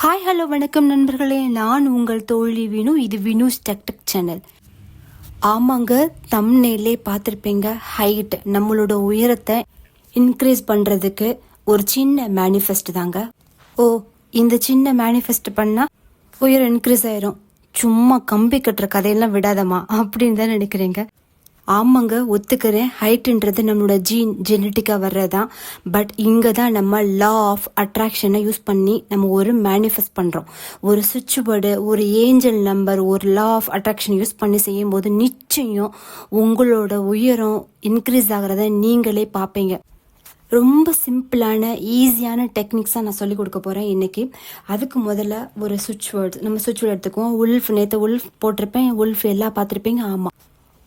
Hi hello வணக்கம் நண்பர்களே, நான் உங்கள் தோழி வினு. இது வினுஸ் டெக் சேனல். ஆமாங்க, தம்ப்நெயிலே பார்த்துருப்பீங்க. ஹைட், நம்மளோட உயரத்தை இன்க்ரீஸ் பண்ணுறதுக்கு ஒரு சின்ன மேனிஃபெஸ்ட் தாங்க. இந்த சின்ன மேனிஃபெஸ்ட் பண்ணால் உயரம் இன்க்ரீஸ் ஆயிரும், சும்மா கம்பி கட்டுற கதையெல்லாம் விடாதமா அப்படின்னு தான் நினைக்கிறீங்க. ஆமாங்க, ஒத்துக்கிறேன். ஹைட்டுன்றது நம்மளோட ஜெனட்டிக்காக வர்றதான். பட் இங்கே தான் நம்ம லா ஆஃப் அட்ராக்ஷனை யூஸ் பண்ணி நம்ம ஒரு மேனிஃபெஸ்ட் பண்ணுறோம். ஒரு சுவிட்ச் போர்டு, ஒரு ஏஞ்சல் நம்பர், ஒரு லா ஆஃப் அட்ராக்ஷன் யூஸ் பண்ணி செய்யும் போது நிச்சயம் உங்களோட உயரம் இன்க்ரீஸ் ஆகிறத நீங்களே பார்ப்பீங்க. ரொம்ப சிம்பிளான ஈஸியான டெக்னிக்ஸாக நான் சொல்லிக் கொடுக்க போகிறேன் இன்றைக்கி. அதுக்கு முதல்ல ஒரு சுவிட்ச் வேர்ட்ஸ், நம்ம சுவிட்ச் வேர்டு எடுத்துக்குவோம். உல்ஃப், நேற்று உல்ஃப் போட்டிருப்பேன். உல்ஃப் எல்லாம் பார்த்துருப்பீங்க. ஆமாம்,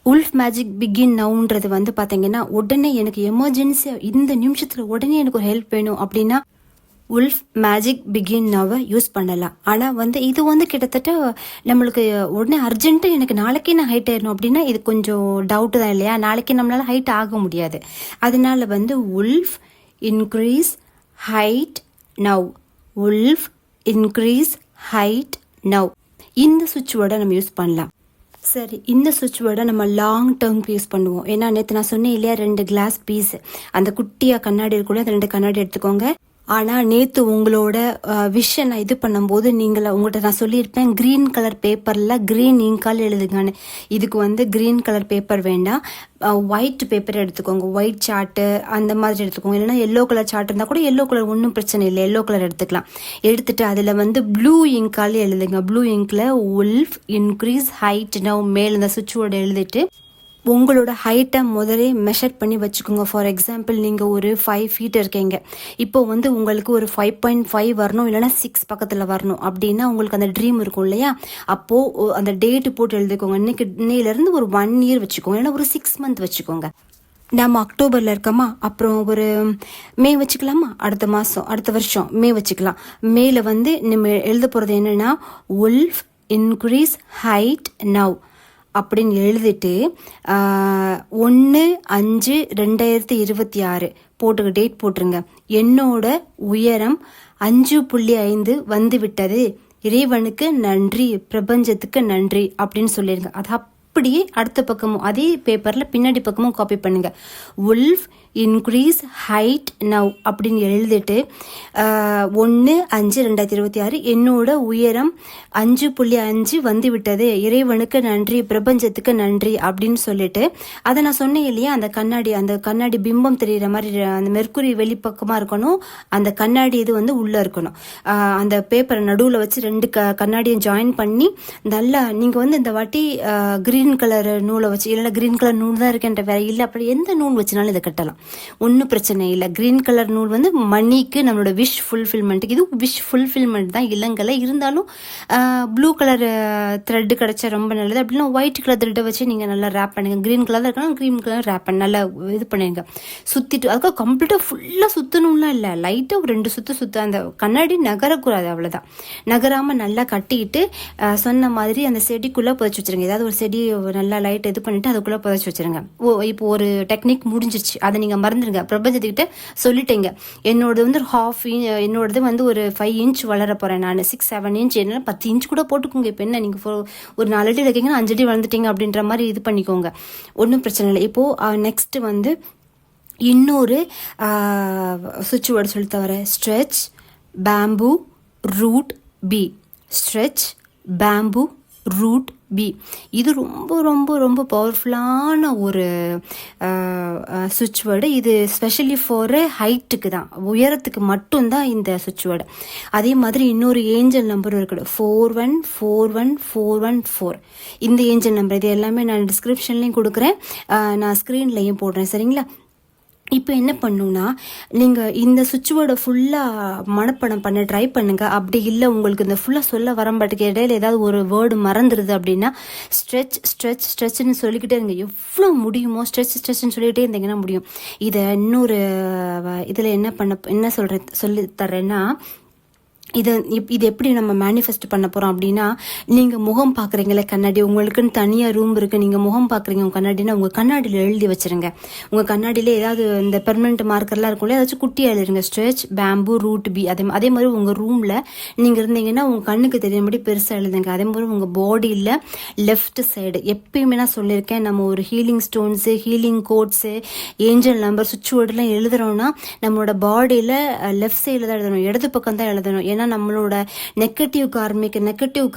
உல்ஃப் மேஜிக் பிகின் நவுன்றது பார்த்தீங்கன்னா, உடனே எனக்கு எமர்ஜென்சியாக இந்த நிமிஷத்தில் உடனே எனக்கு ஒரு ஹெல்ப் வேணும் அப்படின்னா உல்ஃப் மேஜிக் பிகின் நவை யூஸ் பண்ணலாம். ஆனால் இது கிட்டத்தட்ட நம்மளுக்கு உடனே அர்ஜென்ட்டாக எனக்கு நாளைக்கே நான் ஹைட் ஆயிடணும் அப்படின்னா இது கொஞ்சம் டவுட்டு தான் இல்லையா? நாளைக்கு நம்மளால ஹைட் ஆக முடியாது. அதனால wolf increase height now, wolf increase height now, இந்த சுவிட்ச் வேர்டை நம்ம யூஸ் பண்ணலாம். சரி, இந்த சுவிட்ச் வேர்டை நம்ம லாங் டேர்ம்க்கு யூஸ் பண்ணுவோம். ஏன்னா நேற்று நான் சொன்னேன் இல்லையா, 2 கிளாஸ் பீஸ், அந்த குட்டியாக கண்ணாடி இருக்குள்ள, அந்த 2 கண்ணாடி எடுத்துக்கோங்க. ஆனால் நேற்று உங்களோட விஷன் நான் இது பண்ணும்போது உங்கள்கிட்ட நான் சொல்லியிருப்பேன், க்ரீன் கலர் பேப்பரில் க்ரீன் இங்கால் எழுதுங்கன்னு. இதுக்கு க்ரீன் கலர் பேப்பர் வேண்டாம், ஒயிட் பேப்பர் எடுத்துக்கோங்க. ஒயிட் சார்ட்டு அந்த மாதிரி எடுத்துக்கோங்க. இல்லைன்னா எல்லோ கலர் சார்ட் இருந்தால் கூட எல்லோ கலர் ஒன்றும் பிரச்சனை இல்லை, எல்லோ கலர் எடுத்துக்கலாம். எடுத்துட்டு அதில் ப்ளூ இங்கால் எழுதுங்க. ப்ளூ இங்கில் உல்ஃப் இன்க்ரீஸ் ஹைட் நவ் மேல் இந்த சுவிட்ச் வேர்டு எழுதிட்டு உங்களோட ஹைட்டை முதலே மெஷர் பண்ணி வச்சுக்கோங்க. ஃபார் எக்ஸாம்பிள், நீங்கள் ஒரு 5 feet இருக்கீங்க. இப்போ உங்களுக்கு ஒரு 5.5 வரணும், இல்லைனா 6 பக்கத்தில் வரணும் அப்படின்னா உங்களுக்கு அந்த ட்ரீம் இருக்கும் இல்லையா? அப்போது அந்த டேட்டு போட்டு எழுதிக்கோங்க. இன்னையிலேருந்து ஒரு 1 year வச்சுக்கோங்க, இல்லைனா ஒரு 6 month வச்சுக்கோங்க. நம்ம அக்டோபரில் இருக்கோமா, அப்புறம் ஒரு மே வச்சுக்கலாமா? அடுத்த மாதம், அடுத்த வருஷம் மே வச்சுக்கலாம். மேல நம்ம எழுத போகிறது என்னென்னா, உல்ஃப் இன்க்ரீஸ் ஹைட் நவ் அப்படின்னு எழுதிட்டு 1/5/2026 போட்டுக்க, டேட் போட்டுருங்க. என்னோட உயரம் 5.5 வந்துவிட்டது, இறைவனுக்கு நன்றி, பிரபஞ்சத்துக்கு நன்றி அப்படின்னு சொல்லிடுங்க. அது அப்படியே அடுத்த பக்கமும் அதே பேப்பரில் பின்னாடி பக்கமும் காப்பி பண்ணுங்க. உல்ஃப் இன்க்ரீஸ் ஹைட் நவ் அப்படின்னு எழுதிட்டு 1/5/2026 என்னோட உயரம் 5.5 வந்துவிட்டது, இறைவனுக்கு நன்றி, பிரபஞ்சத்துக்கு நன்றி அப்படின்னு சொல்லிட்டு அதை நான் சொன்னேன் இல்லையா, அந்த கண்ணாடி பிம்பம் தெரிகிற மாதிரி அந்த மெர்க்குரி வெளிப்பக்கமாக இருக்கணும், அந்த கண்ணாடி இது உள்ளே இருக்கணும். அந்த பேப்பரை நடுவில் வச்சு 2 கண்ணாடியும் ஜாயின் பண்ணி நல்லா நீங்கள் இந்த வாட்டி கிரீன் கலர் நூலை வச்சு, இல்லைன்னா கிரீன் கலர் நூல் தான் இருக்குன்ற வேற இல்லை, அப்படி எந்த நூல் வச்சுனாலும் இதை கட்டலாம், ஒன்றும் பிரச்சனை இல்லை. கிரீன் கலர் நூல் மணிக்கு, நம்மளோட விஷ் ஃபுல்ஃபில்மெண்ட்டுக்கு, இது விஷ் ஃபுல்ஃபில்மெண்ட் தான் இளங்கலை. இருந்தாலும் ப்ளூ கலர் த்ரெட்டு கிடச்சா ரொம்ப நல்லது. அப்படின்னா ஒயிட் கலர் த்ரெட்டை வச்சு நீங்கள் நல்லா ரேப் பண்ணுங்க. கிரீன் கலர் இருக்கணும், கிரீன் கலர் ரேப் பண்ணி நல்லா இது பண்ணிடுங்க. சுற்றிட்டு அதுக்காக கம்ப்ளீட்டாக ஃபுல்லாக சுற்றணும்லாம் இல்லை, லைட்டாக ஒரு 2 சுற்று அந்த கண்ணாடி நகரக்கூடாது, அவ்வளோதான். நகராமல் நல்லா கட்டிக்கிட்டு சொன்ன மாதிரி அந்த செடிக்குள்ளே புதைச்சி வச்சுருங்க. ஏதாவது ஒரு செடி நல்லா லைட் இது பண்ணிவிட்டு அதுக்குள்ளே புதைச்சி வச்சுருங்க. இப்போ ஒரு டெக்னிக் முடிஞ்சிருச்சு, அதை நீங்கள் மறந்துடுங்க. பிரபஞ்சத்துக்கிட்ட சொல்லிட்டேங்க, என்னோடது என்னோடது ஒரு 5 inch வளர போகிறேன் நான், 6-7 inch, என்ன 10 inch கூட போட்டுக்கோங்க. இப்போ என்ன நீங்கள் ஒரு 4 அடி இருக்கீங்கன்னா 5 அடி வளர்ந்துட்டீங்க அப்படின்ற மாதிரி இது பண்ணிக்கோங்க, ஒன்றும் பிரச்சனை இல்லை. இப்போது நெக்ஸ்ட் இன்னொரு சுவிட்ச் வேர்டு சொல்லி தவிர, stretch bamboo root be, stretch bamboo root be. இது ரொம்ப ரொம்ப ரொம்ப பவர்ஃபுல்லான ஒரு சுவிட்ச் வேர்டு. இது ஸ்பெஷலி ஃபார் ஹைட்டுக்கு தான், உயரத்துக்கு மட்டும்தான் இந்த சுவிட்ச் வேர்டு. அதே மாதிரி இன்னொரு ஏஞ்சல் நம்பர் இருக்குது, 41414114. இந்த ஏஞ்சல் நம்பர் இது எல்லாமே நான் டிஸ்கிரிப்ஷன்லையும் கொடுக்குறேன், நான் ஸ்க்ரீன்லையும் போடுறேன், சரிங்களா? இப்போ என்ன பண்ணுன்னா, நீங்கள் இந்த சுவிட்ச் வேர்டை ஃபுல்லாக மனப்படம் பண்ண ட்ரை பண்ணுங்கள். அப்படி இல்லை உங்களுக்கு இந்த ஃபுல்லாக சொல்ல வரம்பாட்டுக்கு இடையில ஏதாவது ஒரு வேர்டு மறந்துடுது அப்படின்னா ஸ்ட்ரெச்னு சொல்லிக்கிட்டே இருங்க. எவ்வளோ முடியுமோ ஸ்ட்ரெச்னு சொல்லிக்கிட்டே இருந்தீங்கன்னா முடியும். இதை இன்னொரு இதில் என்ன சொல்லி தர்றேன்னா, இது எப்படி நம்ம மேனிஃபெஸ்ட் பண்ண போறோம் அப்படின்னா, நீங்க முகம் பாக்குறீங்களே கண்ணாடி, உங்களுக்குன்னு தனியா ரூம் இருக்கு, நீங்க முகம் பாக்குறீங்க உங்க கண்ணாடினா உங்க கண்ணாடியில எழுதி வச்சிருங்க. உங்க கண்ணாடியில ஏதாவது இந்த பெர்மனன்ட் மார்க்கர்லாம் இருக்கும்ல, ஏதாச்சும் குட்டியா எழுதுங்க, ஸ்ட்ரெச் பேம்பு ரூட் பி. அதே மாதிரி உங்க ரூம்ல நீங்க இருந்தீங்கன்னா உங்க கண்ணுக்கு தெரியும்படி பெருசா எழுதுங்க. அதே மாதிரி உங்க பாடியில லெஃப்ட் சைடு எப்பயுமே நான் சொல்லியிருக்கேன், நம்ம ஒரு healing stones, healing codes, angel number, சுவிட்ச் வேர்டுலாம் எழுதுறோம்னா நம்மளோட பாடியில லெஃப்ட் சைடுல தான் எழுதணும், இடது பக்கம் தான் எழுதணும். ஏன்னா நம்மளோட நெகட்டிவ்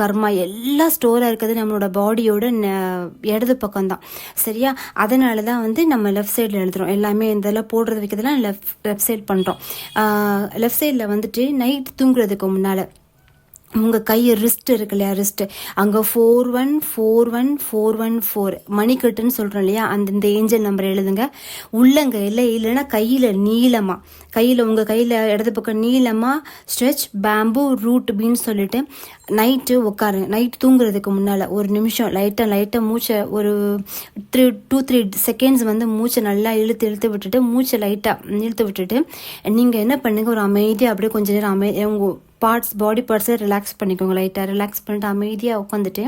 கர்மா எல்லாம் ஸ்டோரா இருக்கிறது நம்மளோட பாடியோட இடது பக்கம் தான். சரியா? அதனாலதான் நம்ம லெஃப்ட் சைட்ல எழுதுறோம். எல்லாமே இதெல்லாம் போடுறது வைக்கிறதுலாம் லெஃப்ட் சைட் பண்றோம். லெஃப்ட் சைட்ல நைட் தூங்குறதுக்கு முன்னால உங்க கை ரிஸ்ட் இருக்கு இல்லையா, ரிஸ்ட் அங்க 414141 மணிக்கட்டுன்னு சொல்றோம் இல்லையா, அந்த ஏஞ்சல் நம்பர் எழுதுங்க. உள்ளங்கையில இல்லைன்னா கையில நீளமா, உங்க கையில இடது பக்கம் நீளமா ஸ்ட்ரெச் பேம்பு ரூட் பின்னு சொல்லிட்டு நைட்டு உட்காருங்க. நைட் தூங்குறதுக்கு முன்னால ஒரு நிமிஷம் லைட்டா மூச்சை ஒரு 2-3 செகண்ட்ஸ் மூச்சை நல்லா இழுத்து விட்டுட்டு, மூச்சை லைட்டா இழுத்து விட்டுட்டு நீங்க என்ன பண்ணுங்க, ஒரு அமைதியா அப்படியே கொஞ்ச நேரம் உங்க பாடி பார்ட்ஸை ரிலாக்ஸ் பண்ணிக்கோங்க. லைட்டாக ரிலாக்ஸ் பண்ணிட்டு அமைதியாக உட்காந்துட்டு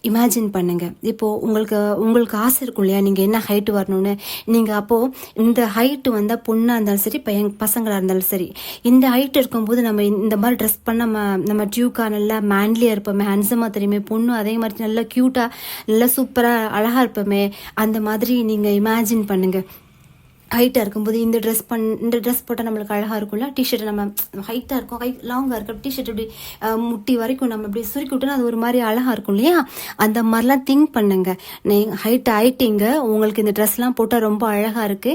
இமேஜின் பண்ணுங்க. இப்போ உங்களுக்கு ஆசை இருக்கும் இல்லையா, நீங்க என்ன ஹைட் வரணும்னு. நீங்க அப்போ இந்த ஹைட் பொண்ணா இருந்தாலும் சரி, பசங்களா இருந்தாலும் சரி, இந்த ஹைட் இருக்கும்போது நம்ம இந்த மாதிரி ட்ரெஸ் பண்ண நம்ம டியூக்கா நல்லா மேன்லியா இருப்போமே, ஹேண்ட்ஸமா தெரியுமே. பொண்ணு அதே மாதிரி நல்லா கியூட்டா நல்லா சூப்பரா அழகா இருப்போமே. அந்த மாதிரி நீங்க இமேஜின் பண்ணுங்க. ஹைட்டாக இருக்கும்போது இந்த ட்ரெஸ் போட்டால் நம்மளுக்கு அழகாக இருக்கும்ல. டிஷர்ட் நம்ம ஹைட்டாக இருக்கும், லாங்காக இருக்கும், டிஷர்ட் இப்படி முட்டி வரைக்கும் நம்ம இப்படி சுருக்கி விட்டோன்னா அது ஒரு மாதிரி அழகாக இருக்கும் இல்லையா. அந்த மாதிரிலாம் திங்க் பண்ணுங்க. ஹைட் ஆயிட்டீங்க, உங்களுக்கு இந்த ட்ரெஸ்லாம் போட்டால் ரொம்ப அழகாக இருக்கு,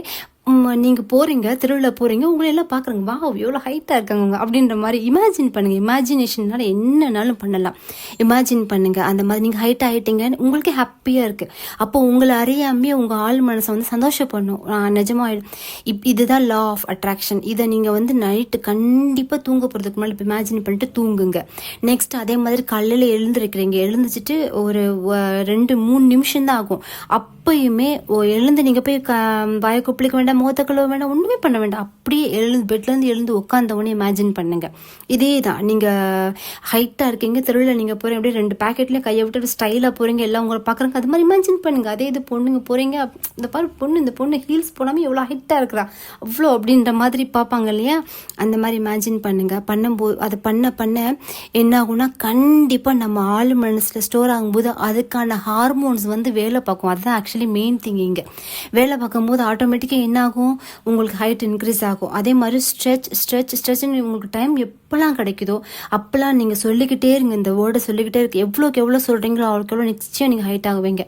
நீங்க போறீங்க, திருவிழா போறீங்க, உங்களை எல்லாம் பாக்குறாங்க, வா எவ்வளவு ஹைட்டா இருக்காங்க அப்படின்ற மாதிரி இமேஜின் பண்ணுங்க. இமேஜினேஷன்னால என்னன்னாலும் பண்ணலாம். இமேஜின் பண்ணுங்க. அந்த மாதிரி நீங்க ஹைட் ஆயிட்டீங்க, உங்களுக்கு ஹாப்பியா இருக்கு. அப்போ உங்களை அறியாமே உங்க ஆள் மனசை சந்தோஷப்படணும். நிஜமா இதுதான் லா ஆஃப் அட்ராக்ஷன். இதை நீங்க நைட்டு கண்டிப்பா தூங்க போறதுக்கு முன்னாடி இமேஜின் பண்ணிட்டு தூங்குங்க. நெக்ஸ்ட் அதே மாதிரி காலையில எழுந்துச்சிட்டு ஒரு 2-3 நிமிஷம் தான் ஆகும். அப்பயுமே எழுந்து நீங்க போய் வாயை கொப்பளிக்க வேண்டாம், முகத்தை கழுவ வேண்டாம், ஒண்ணுமே பண்ண வேண்டாம். அப்படியே பெட்ல இருந்து எழுந்து உட்காந்தவொடனே இமேஜின் பண்ணுங்க. இதே தான், நீங்க ஹைட்டா இருக்கீங்க, தெருவில் நீங்க போறீங்க, அப்படியே 2 பேக்கெட்லயும் கையை விட்டு ஸ்டைலா போறீங்க, எல்லாம் உங்களை பாக்குறாங்க, அது மாதிரி இமேஜின் பண்ணுங்க. அதே இது பொண்ணுங்க போறீங்க, இந்த பொண்ணு ஹீல்ஸ் போடாம எவ்வளவு ஹைட்டா இருக்கிறா அவ்வளோ அப்படின்ற மாதிரி பார்ப்பாங்க இல்லையா. அந்த மாதிரி இமேஜின் பண்ணுங்க. பண்ணும்போது அது பண்ண என்ன ஆகும்னா, கண்டிப்பா நம்ம ஆளு மனசுல ஸ்டோர் ஆகும்போது அதுக்கான ஹார்மோன்ஸ் வேலை பார்க்கும். அதுதான் ஆக்சுவலி மெயின் திங். இங்க வேலை பார்க்கும்போது ஆட்டோமேட்டிக்கா என்ன ஆகும், உங்களுக்கு ஹைட் இன்க்ரீஸ் ஆகும். அதே மாதிரி ஸ்ட்ரெச்னு உங்களுக்கு டைம் எப்பெல்லாம் கிடைக்குதோ அப்பெல்லாம் நீங்க சொல்லிக்கிட்டே இருங்க, இந்த வேர்டை சொல்லிக்கிட்டே இருக்கு. எவ்வளோக்கு எவ்வளோ சொல்றீங்களோ அவ்வளோக்கு எவ்வளோ நிச்சயம் நீங்க ஹைட் ஆகுவீங்க.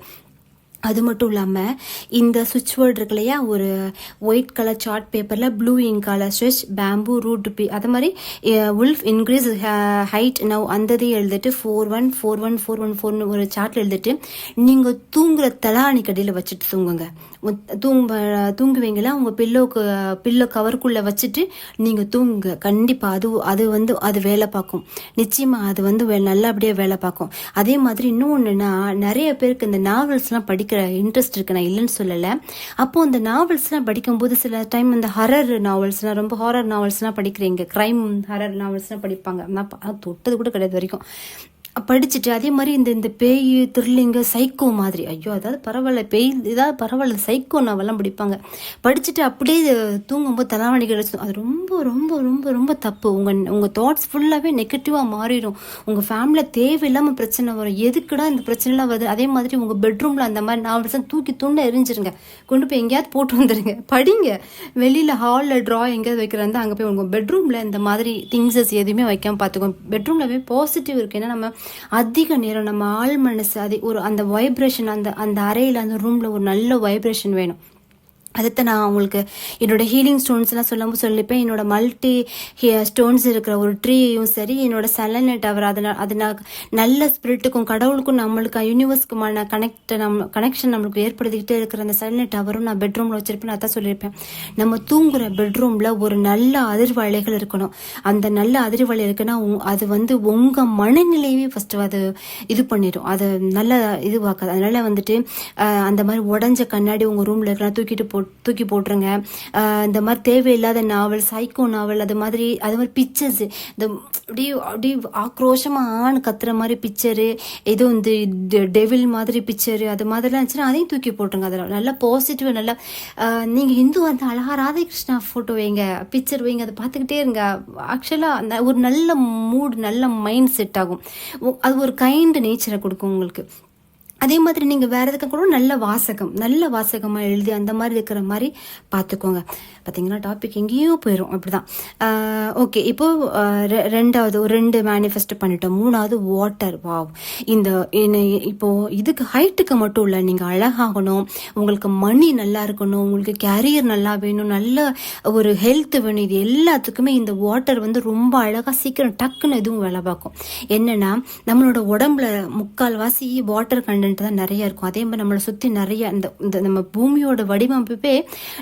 அது மட்டும் இல்லாமல் இந்த சுவிட்ச் வேர்டு இருக்கு இல்லையா, ஒரு ஒயிட் கலர் சார்ட் பேப்பரில் ப்ளூ இங்கால ஸ்ட்ரெச் பேம்பு ரூட் பி, அது மாதிரி உல்ஃப் இன்க்ரீஸ் ஹைட் நவ் அந்ததையும் எழுதிட்டு 414141 ஒரு சார்ட்டில் எழுதிட்டு நீங்கள் தூங்குற தலாணி கடையில் வச்சுட்டு தூங்குங்க. தூங்குவீங்களா, உங்கள் பில்லோ கவருக்குள்ளே வச்சுட்டு நீங்கள் தூங்குங்க. கண்டிப்பாக அது வேலை பார்க்கும். நிச்சயமாக அது நல்லபடியாக வேலை பார்க்கும். அதே மாதிரி இன்னொன்றுனா, நிறைய பேருக்கு இந்த நாவல்ஸ்லாம் படிக்கிற இன்ட்ரெஸ்ட் இருக்கு, நான் இல்லைன்னு சொல்லலை. அப்போ இந்த நாவல்ஸ்லாம் படிக்கும்போது சில டைம் இந்த ஹரர் நாவல்ஸ்லாம், ரொம்ப ஹாரர் நாவல்ஸ்லாம் படிக்கிறீங்க, கிரைம் ஹரர் நாவல்ஸ்லாம் படிப்பாங்க. நான் தொட்டது கூட கிடையாது வரைக்கும் படிச்சுட்டு. அதே மாதிரி இந்த பேய் த்ரில்லிங்கு சைக்கோ மாதிரி, ஐயோ அதாவது பரவாயில்ல, பேய் இதாவது பரவாயில்ல, சைக்கோ நாவெல்லாம் படிப்பாங்க. படிச்சுட்டு அப்படியே தூங்கும்போது தலைவணி கிடைச்சிடும். அது ரொம்ப ரொம்ப ரொம்ப ரொம்ப தப்பு. உங்கள் தாட்ஸ் ஃபுல்லாகவே நெகட்டிவாக மாறிடும். உங்கள் ஃபேமிலியில் தேவையில்லாமல் பிரச்சனை வரும். எதுக்குடா இந்த பிரச்சனைலாம் வருது. அதே மாதிரி உங்கள் பெட்ரூமில் அந்த மாதிரி நாவல்ஸ்லாம் தூக்கி துண்டை எரிஞ்சிருங்க, கொண்டு போய் எங்கேயாவது போட்டு வந்துடுங்க, படிங்க. வெளியில் ஹாலில் ட்ரா எங்கேயாவது வைக்கிறாங்க, அங்கே போய் உங்கள் பெட்ரூமில் இந்த மாதிரி திங்ஸஸ் எதுவுமே வைக்காமல் பார்த்துக்கோங்க. பெட்ரூமில் போய் பாசிட்டிவ் இருக்குது. ஏன்னா நம்ம அதிக நேரம் நம்ம ஆள் மனசு அந்த வைப்ரேஷன், அந்த அறையில் அந்த ரூம்ல ஒரு நல்ல வைப்ரேஷன் வேணும். அதுதான் நான் உங்களுக்கு என்னோட ஹீலிங் ஸ்டோன்ஸ்லாம் சொல்லிப்பேன். என்னோட மல்டி ஸ்டோன்ஸ் இருக்கிற ஒரு ட்ரீயும் சரி, என்னோட செலனைட் டவர், அது நான் நல்ல ஸ்பிரிட்டுக்கும் கடவுளுக்கும் நம்மளுக்கு யூனிவர்ஸ்க்குமான கனெக்ஷன் நம்மளுக்கு ஏற்படுத்திக்கிட்டே இருக்கிற அந்த செலனைட் டவரும் நான் பெட்ரூமில் வச்சிருப்பேன். அதான் சொல்லியிருப்பேன். நம்ம தூங்குற பெட்ரூமில் ஒரு நல்ல அதிர்வலைகள் இருக்கணும். அந்த நல்ல அதிர்வலை இருக்குன்னா அது உங்க மனநிலையவே ஃபர்ஸ்ட் அது இது பண்ணிடும், அது நல்ல இதுவாக்காது. அதனால அந்த மாதிரி உடஞ்ச கண்ணாடி உங்க ரூம்ல இருக்கலாம் தூக்கிட்டு தூக்கி போட்டுருங்க. இந்த மாதிரி தேவையில்லாத நாவல், சைக்கோ நாவல், அது மாதிரி பிக்சர்ஸ், இந்த அப்படியே ஆக்ரோஷமாக கத்துற மாதிரி பிக்சரு, ஏதோ இந்த டெவில் மாதிரி பிக்சரு, அது மாதிரிலாம் இருந்துச்சுன்னா அதையும் தூக்கி போட்டுருங்க. அதெல்லாம் நல்லா பாசிட்டிவ். நல்லா நீங்கள் ஹிந்து வந்து அழகா ராதாகிருஷ்ணா ஃபோட்டோ வைங்க, பிக்சர் வைங்க, அதை பார்த்துக்கிட்டே இருங்க. ஆக்சுவலாக ஒரு நல்ல மூட், நல்ல மைண்ட் செட் ஆகும். அது ஒரு கைண்ட் நேச்சரை கொடுக்கும் உங்களுக்கு. அதே மாதிரி நீங்கள் வேறு எதுக்கு கூட நல்ல வாசகமாக எழுதி அந்த மாதிரி இருக்கிற மாதிரி பார்த்துக்கோங்க. பார்த்தீங்கன்னா டாபிக் எங்கேயோ போயிடும். அப்படிதான். ஓகே, இப்போது ரெண்டாவது ஒரு 2 மேனிஃபெஸ்ட் பண்ணிட்டோம். 3வது வாட்டர். வாவ், இப்போது இதுக்கு ஹைட்டுக்கு மட்டும் இல்லை, நீங்கள் அழகாகணும், உங்களுக்கு மணி நல்லா இருக்கணும், உங்களுக்கு கேரியர் நல்லா வேணும், நல்ல ஒரு ஹெல்த் வேணும், இது எல்லாத்துக்குமே இந்த வாட்டர் வந்து ரொம்ப அழகாக சீக்கிரம் டக்குன்னு எதுவும் வேலை பார்க்கும். என்னென்னா நம்மளோட உடம்புல 3/4 வாட்டர் கண்டென்ட் தான் நிறைய இருக்கும். அதே மாதிரி நம்மளை சுற்றி நிறைய இந்த நம்ம பூமியோட வடிவமைப்பே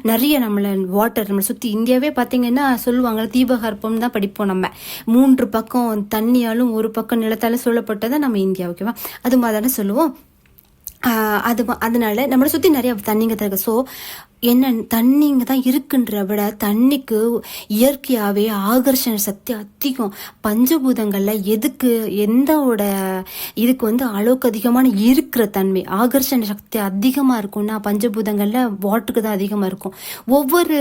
நிறைய நம்மளை வாட்டர் நம்மளை சுற்றி. இந்தியாவே பார்த்தீங்கன்னா சொல்லுவாங்க தீபகற்பம் தான் படிப்போம் நம்ம. 3 பக்கம் தண்ணியாலும் 1 பக்கம் நிலத்தாலும் சொல்லப்பட்டதான் நம்ம இந்தியா. ஓகேவா? அது மாதிரி தானே சொல்லுவோம். அதனால நம்மளை சுற்றி நிறைய தண்ணிங்க தான் இருக்கு. ஸோ என்ன தண்ணிங்க தான் இருக்குன்ற விட தண்ணிக்கு இயற்கையாகவே ஆகர்ஷண சக்தி அதிகம். பஞ்சபூதங்களில் எந்தோட இதுக்கு வந்து அளவுக்கு அதிகமான இருக்கிற தன்மை, ஆகர்ஷண சக்தி அதிகமாக இருக்கும்னா பஞ்சபூதங்களில் வாட்டருக்கு தான் அதிகமாக இருக்கும். ஒவ்வொரு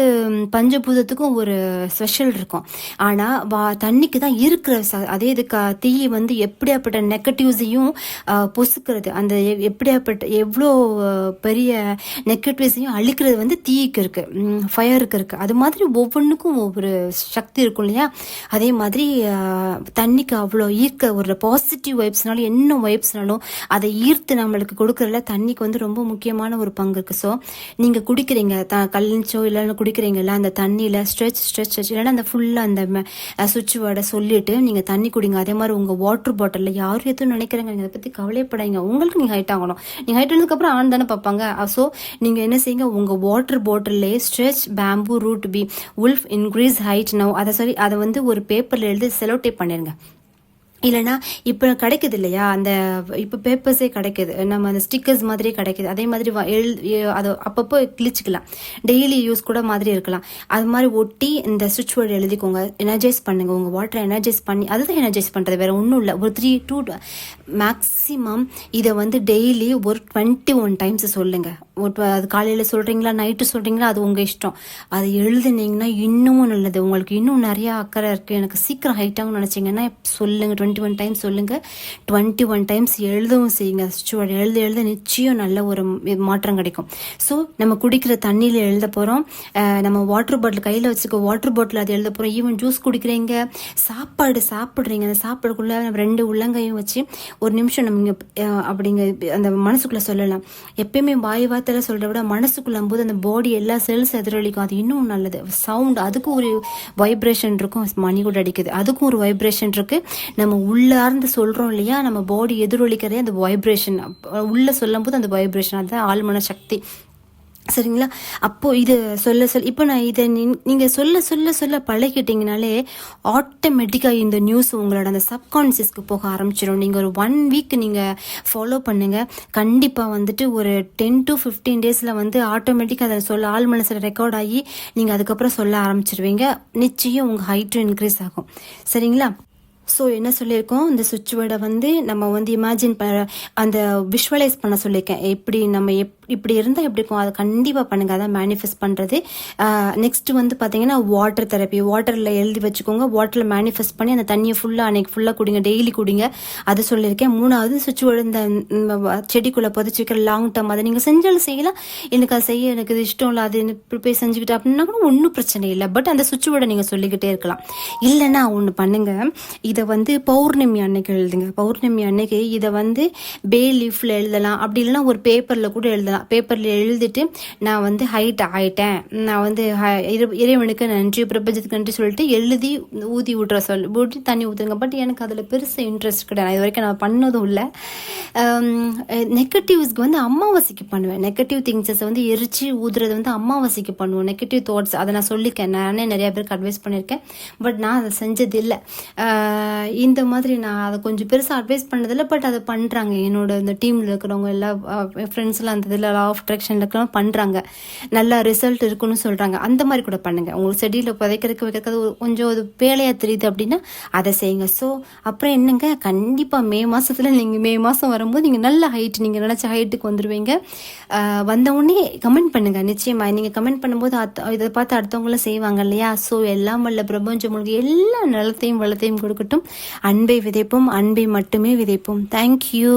பஞ்சபூதத்துக்கும் ஒரு ஸ்பெஷல் இருக்கும். ஆனால் தண்ணிக்கு தான் இருக்கிற அதே இதுக்கு தீ வந்து எப்படியாப்பட்ட நெகட்டிவ்ஸையும் பொசுக்கிறது, அந்த எவ்வளோ பெரிய நெகட்டிவ்ஸையும் அழிக்கிறது வந்து தீக்கு இருக்கு, ஃபயருக்கு இருக்கு. அது மாதிரி ஒவ்வொன்றுக்கும் ஒவ்வொரு சக்தி இருக்கும் இல்லையா? அதே மாதிரி தண்ணிக்கு அவ்வளோ ஈர்க்க ஒரு பாசிட்டிவ் வைப்ஸ்னாலும் என்ன வைப்ஸ்னாலும் அதை ஈர்த்து நம்மளுக்கு கொடுக்கறதுல தண்ணிக்கு வந்து ரொம்ப முக்கியமான ஒரு பங்கு இருக்கு. ஸோ நீங்கள் குடிக்கிறீங்க கல்லிச்சோ இல்லைன்னா குடிக்கிறீங்கல்ல, அந்த தண்ணியில் ஸ்ட்ரெச் இல்லைன்னா அந்த ஃபுல்லாக அந்த சுவிட்ச் வேர்டை சொல்லிட்டு நீங்கள் தண்ணி குடிங்க. அதே மாதிரி உங்கள் வாட்டர் பாட்டிலில் யாரும் எதுவும் நினைக்கிறாங்க, நீங்கள் அதை பற்றி கவலைப்படாங்க. உங்களுக்கு நீங்கள் ஹைட் ஆகணும். நீங்கள் ஹைட் ஆனதுக்கப்புறம் ஆண் தானே பார்ப்பாங்க. ஸோ நீங்கள் என்ன செய்யுங்க, உங்கள் வாட்டர் பாட்டிலே stretch bamboo root be wolf increase height now அதை வந்து ஒரு பேப்பரில் எழுதி செலோடேப் பண்ணிருங்க. இல்லைனா இப்போ கிடைக்குது இல்லையா, அந்த இப்போ பேப்பர்ஸே கிடைக்குது, நம்ம அந்த ஸ்டிக்கர்ஸ் மாதிரியே கிடைக்குது. அதே மாதிரி அதை அப்பப்போ கிழிச்சிக்கலாம், டெய்லி யூஸ் கூட மாதிரி இருக்கலாம். அது மாதிரி ஒட்டி இந்த சுவிட்ச் வேர்டு எழுதிக்கோங்க. எனர்ஜைஸ் பண்ணுங்க, உங்கள் வாட்டரை எனர்ஜைஸ் பண்ணி, அதுதான் எனர்ஜைஸ் பண்ணுறது, வேறு ஒன்றும் இல்லை. ஒரு 3 to மேக்ஸிமம் இதை வந்து டெய்லி ஒரு 21 டைம்ஸ் சொல்லுங்கள். அது காலையில் சொல்கிறீங்களா நைட்டு சொல்கிறீங்களா அது உங்கள் இஷ்டம். அதை எழுதுனீங்கன்னா இன்னமும் நல்லது. உங்களுக்கு இன்னும் நிறையா அக்கறை இருக்குது, எனக்கு சீக்கிரம் ஹைட் ஆகும்னு நினச்சிங்கன்னா சொல்லுங்கள். 21 டைம்ஸ் சொல்லுங்கள். 21 டைம்ஸ் எழுதவும் செய்யுங்க. எழுத நிச்சயம் நல்ல ஒரு மாற்றம் கிடைக்கும். ஸோ நம்ம குடிக்கிற தண்ணியில் எழுத போகிறோம். நம்ம வாட்டர் பாட்டில் கையில் வச்சுக்க, வாட்டர் பாட்டில் அது எழுத போகிறோம். ஈவன் ஜூஸ் குடிக்கிறீங்க, சாப்பிட்றீங்க, அந்த சாப்பாடுக்குள்ளே 2 உள்ளங்கையும் வச்சு ஒரு நிமிஷம் நம்ம அப்படிங்க அந்த மனசுக்குள்ளே சொல்லலாம். எப்பயுமே வாய் சொல்கிறத விட மனசுக்குள்ள போது அந்த பாடி எல்லா செல்ஸ் எதிரொலிக்கும். அது இன்னும் நல்லது. சவுண்ட், அதுக்கும் ஒரு வைப்ரேஷன் இருக்கும். மணி கூட அடிக்குது, அதுக்கும் ஒரு வைப்ரேஷன் இருக்கு. நம்ம உள்ளார்ந்து சொல்றோம் இல்லையா, நம்ம பாடி எதிரொலிக்கிறதே அந்த வைப்ரேஷன். உள்ள சொல்லும் போது அந்த வைப்ரேஷன், அதுதான் ஆழ்மன சக்தி. சரிங்களா? அப்போது இது இப்போ நான் இதை நீங்கள் சொல்ல பழகிட்டீங்கனாலே ஆட்டோமேட்டிக்காக இந்த நியூஸ் உங்களோட அந்த சப்கான்சியஸ்க்கு போக ஆரம்பிச்சிடும். நீங்கள் ஒரு 1 வீக் நீங்கள் ஃபாலோ பண்ணுங்கள். கண்டிப்பாக வந்துட்டு ஒரு 10 to 15 டேஸில் வந்து ஆட்டோமேட்டிக்காக அதை சொல்ல ஆள் மனசில் ரெக்கார்ட் ஆகி நீங்கள் அதுக்கப்புறம் சொல்ல ஆரம்பிச்சிருவீங்க. நிச்சயம் உங்கள் ஹைட்டும் இன்க்ரீஸ் ஆகும். சரிங்களா? ஸோ என்ன சொல்லியிருக்கோம், இந்த சுவிட்ச் வேர்டை வந்து நம்ம வந்து இமேஜின் அந்த விஷுவலைஸ் பண்ண சொல்லியிருக்கேன். எப்படி நம்ம இப்படி இருந்தால் எப்படி இருக்கும், அதை கண்டிப்பாக பண்ணுங்கள். அதான் மேனிஃபெஸ்ட் பண்ணுறது. நெக்ஸ்ட் வந்து பார்த்தீங்கன்னா வாட்டர் தெரப்பி. வாட்டரில் எழுதி வச்சுக்கோங்க. வாட்டரில் மேனிஃபெஸ்ட் பண்ணி அந்த தண்ணியை அன்னைக்கு ஃபுல்லாக குடிங்க, டெய்லி குடிங்க. அது சொல்லியிருக்கேன். 3வது சுவிட்ச் வேர்டு, இந்த செடிக்குள்ளே புதைச்சி வைக்கிற லாங் டேர்ம், அதை நீங்கள் செஞ்சாலும் செய்யலாம். எனக்கு அது செய்ய எனக்கு இது இஷ்டம் இல்லை, அது போய் செஞ்சுக்கிட்டு அப்படின்னா கூட ஒன்றும் பிரச்சனை இல்லை. பட் அந்த சுவிட்ச் வேர்டை நீங்கள் சொல்லிக்கிட்டே இருக்கலாம். இல்லைன்னா ஒன்று பண்ணுங்கள், இதை வந்து பௌர்ணமி அன்னைக்கு எழுதுங்க. பௌர்ணமி அன்னைக்கு இதை வந்து பே லீஃப்ல எழுதலாம், அப்படி இல்லைன்னா ஒரு பேப்பரில் கூட எழுதலாம். பேப்பரில் எழுதிட்டு நான் வந்து ஹைட் ஆகிட்டேன், நான் வந்து இறைவனுக்கு நன்றி, பிரபஞ்சத்துக்கு நன்றி சொல்லிட்டு எழுதி ஊதி ஊற்றி தண்ணி ஊற்றுங்க. பட் எனக்கு அதில் பெருசு இன்ட்ரெஸ்ட் கிடையாது, இது வரைக்கும் நான் பண்ணதும் இல்லை. நெகட்டிவ்ஸ்க்கு வந்து அமாவாசைக்கு பண்ணுவேன். நெகட்டிவ் திங்ஸை வந்து எரிச்சு ஊதுறது வந்து அமாவாசைக்கு பண்ணுவோம். நெகட்டிவ் தாட்ஸ் அதை நான் சொல்லியிருக்கேன், நானே நிறைய பேருக்கு அட்வைஸ் பண்ணியிருக்கேன். பட் நான் அதை செஞ்சது இல்லை. இந்த மாதிரி நான் அதை கொஞ்சம் பெருசாக அட்வைஸ் பண்ணதில்லை. பட் அதை பண்ணுறாங்க என்னோட இந்த டீமில் இருக்கிறவங்க எல்லா ஃப்ரெண்ட்ஸ்லாம் அந்த இதில் யூனிவர்ஸில் லா ஆஃப் அட்ராக்ஷன்லாம் பண்ணுறாங்க, நல்லா ரிசல்ட் இருக்குன்னு சொல்கிறாங்க. அந்த மாதிரி கூட பண்ணுங்கள். உங்களுக்கு செடியில் புதைக்கிறதுக்கு வைக்கிறது கொஞ்சம் ஒரு வேலையாக தெரியுது அப்படின்னா அதை செய்யுங்க. ஸோ அப்புறம் என்னங்க, கண்டிப்பாக மே மாதத்தில் நீங்கள் மே மாதம் வரும்போது நீங்கள் நல்ல ஹைட், நீங்கள் நினச்ச ஹைட்டுக்கு வந்துடுவீங்க. வந்தவுடனே கமெண்ட் பண்ணுங்கள். நிச்சயமாக நீங்கள் கமெண்ட் பண்ணும்போது இதை பார்த்து அடுத்தவங்களும் செய்வாங்க இல்லையா? ஸோ எல்லாம் வல்ல பிரபஞ்சம் உங்களுக்கு எல்லா நலத்தையும் வளத்தையும் கொடுக்கட்டும். அன்பை விதைப்போம், அன்பை மட்டுமே விதைப்போம். தேங்க்யூ.